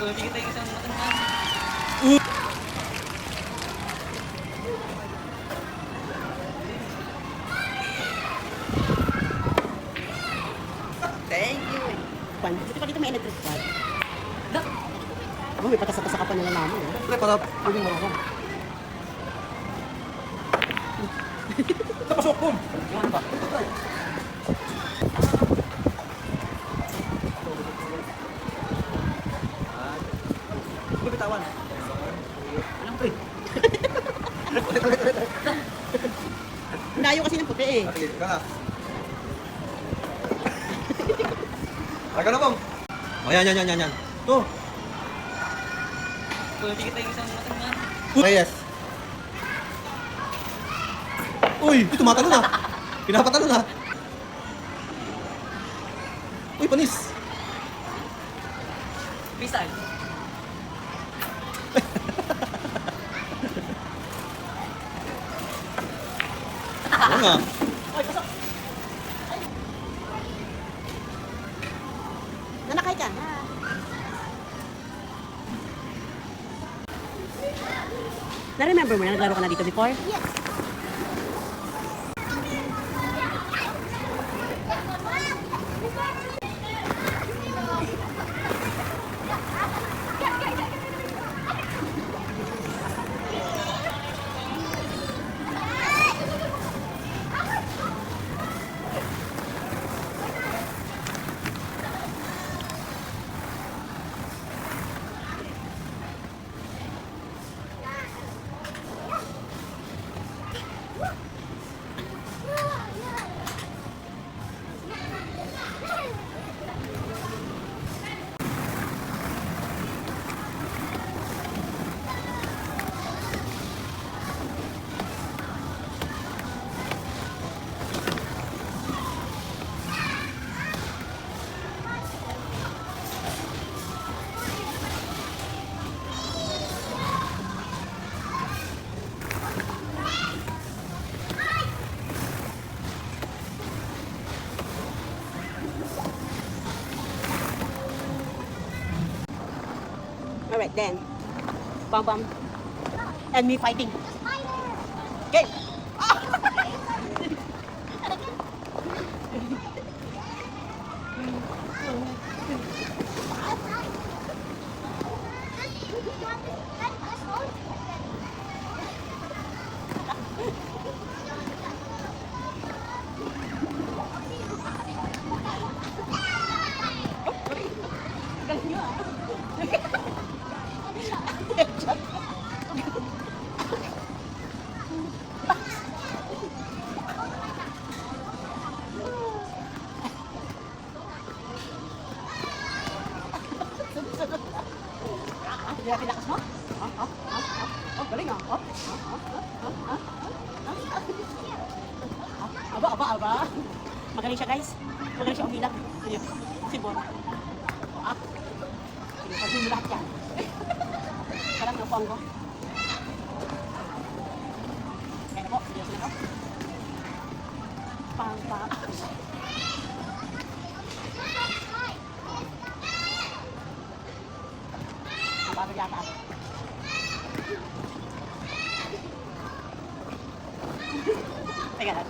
Bigyan tayo isang matanggal. Thank you. Pan, dito pa dito may electric fan. Oh, may patasa-tasa ka pa nila namin. Pre, para pwedeng marunong. Napasok po! Ano ba? Bitawan. Anong pre? Layo kasi ng puti eh. Sige, ka na. Taka na bang? Oh, yan. Ito. Bigyan tayo isang matanggal. Reyes. Uy, tumatalo na. Pinapatalo na. Uy, panis. Pisal. Oo nga. Oy, pasok. Nanakay ka. Na-remember mo na naglaro ka na dito before? Yes. Alright then. Bam bam. And me fighting. Okay. Hindi na pinakas mo? Oh, galing ah. Aba. Magaling siya guys. Magaling siya umilag. Ayun, si Bon. Sige, pagin mo lahat yan. Parang napuang ko. Kaya na po, seryoso na po. Pang. Bago yata ako. Teka lang.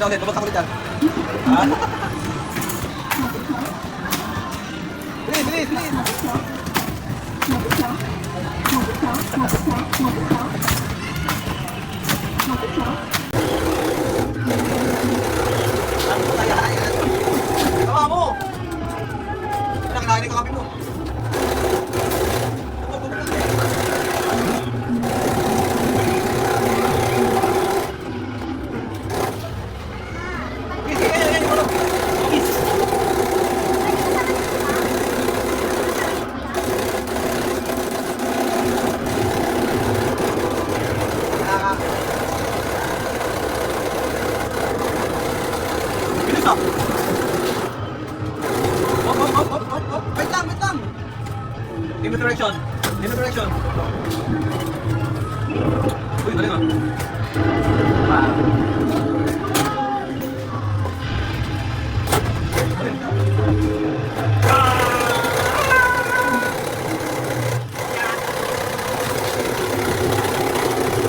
ulit. Babagsak ulit yan. Ha? Bilis, bilis, bilis. Tama mo! Nakakain ka kape mo. Bilis ah! Hop. Wait lang, wait lang! Give me direction. Give me direction. Uy, galing ah.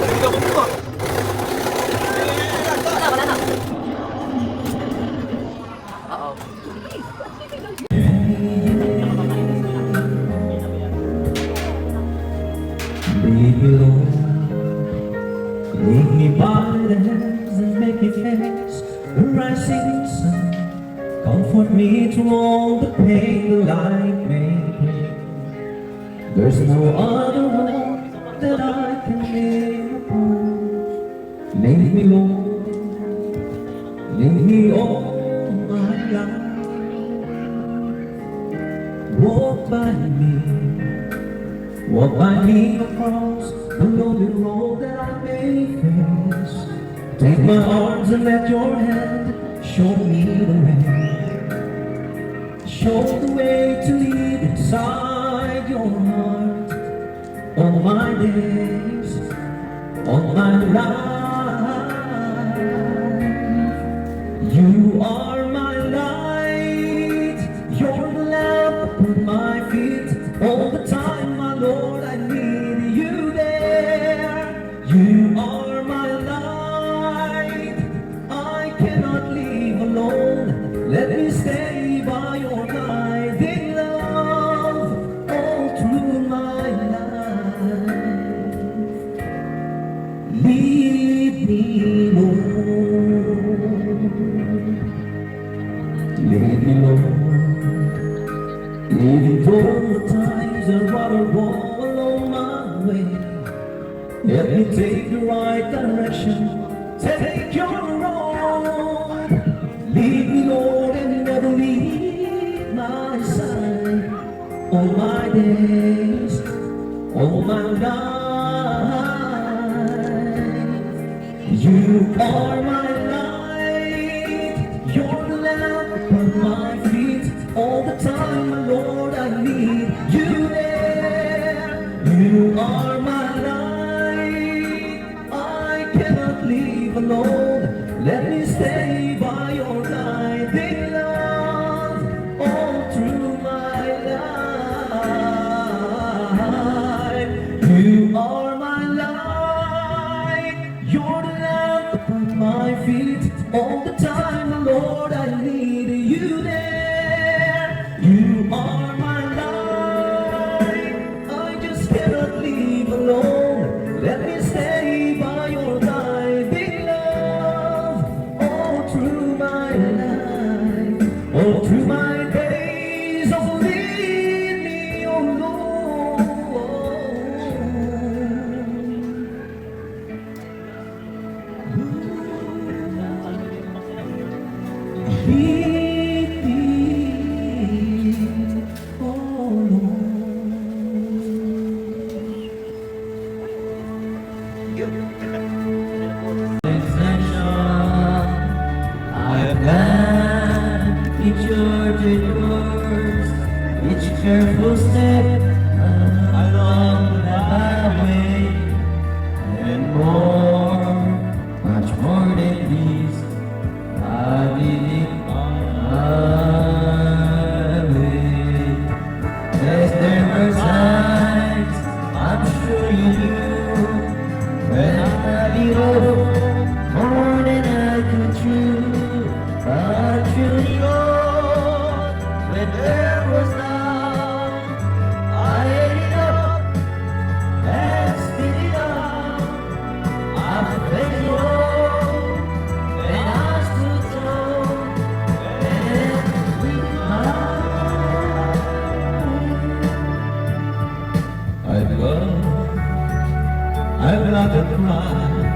Galing ka po. Wala na. Uh-oh. Leave me alone. Leave me by the hands and make me face the rising sun. Comfort me through all the pain that I may bring. There's no other one that I can live upon. Leave me alone. Leave me all my life. Walk by me. Walk by me across the lonely road that I may face. Take my arms and let your hand show me the way. Show the way to lead inside your heart. All my days, all my life. You are my light. You're the lamp upon my feet. All the time, my Lord, I need you there. You are my light. I cannot leave alone. Let me stay by your side in love all through my life. Leave me alone. Leave me alone. Even though the times are vulnerable along my way, let me take the right direction, take your road. Lead me, Lord, and never leave my side. All my days, all my life. You are my light. You're the lamp upon my feet. All the time, my Lord, I need you there. You are my light. I cannot leave alone. Let me stay by your side in love all through my life. You are my light. You're the lamp upon my feet. All the time, my Lord, I need you there. You are my light. I just cannot leave alone. Let me stay by your side in love all through my life, all through my days. Oh, lead me, oh Lord. Lead me, oh Lord. I plan each urgent words, each careful step along the highway, and more, much more than these, I did it on my way. Yes, there were times, I'm sure you knew, when I did more than I could chew. and there was none. I ate it up and spit it out. I played it all, and I stood tall, and we I've loved, I've loved and cried.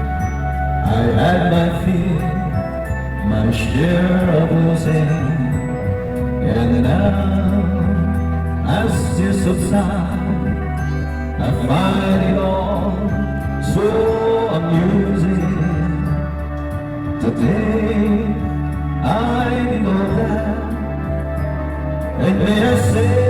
I had my fear, my share of losing, and now as tears subside, I find it all so amusing. Today I know that, and may I say,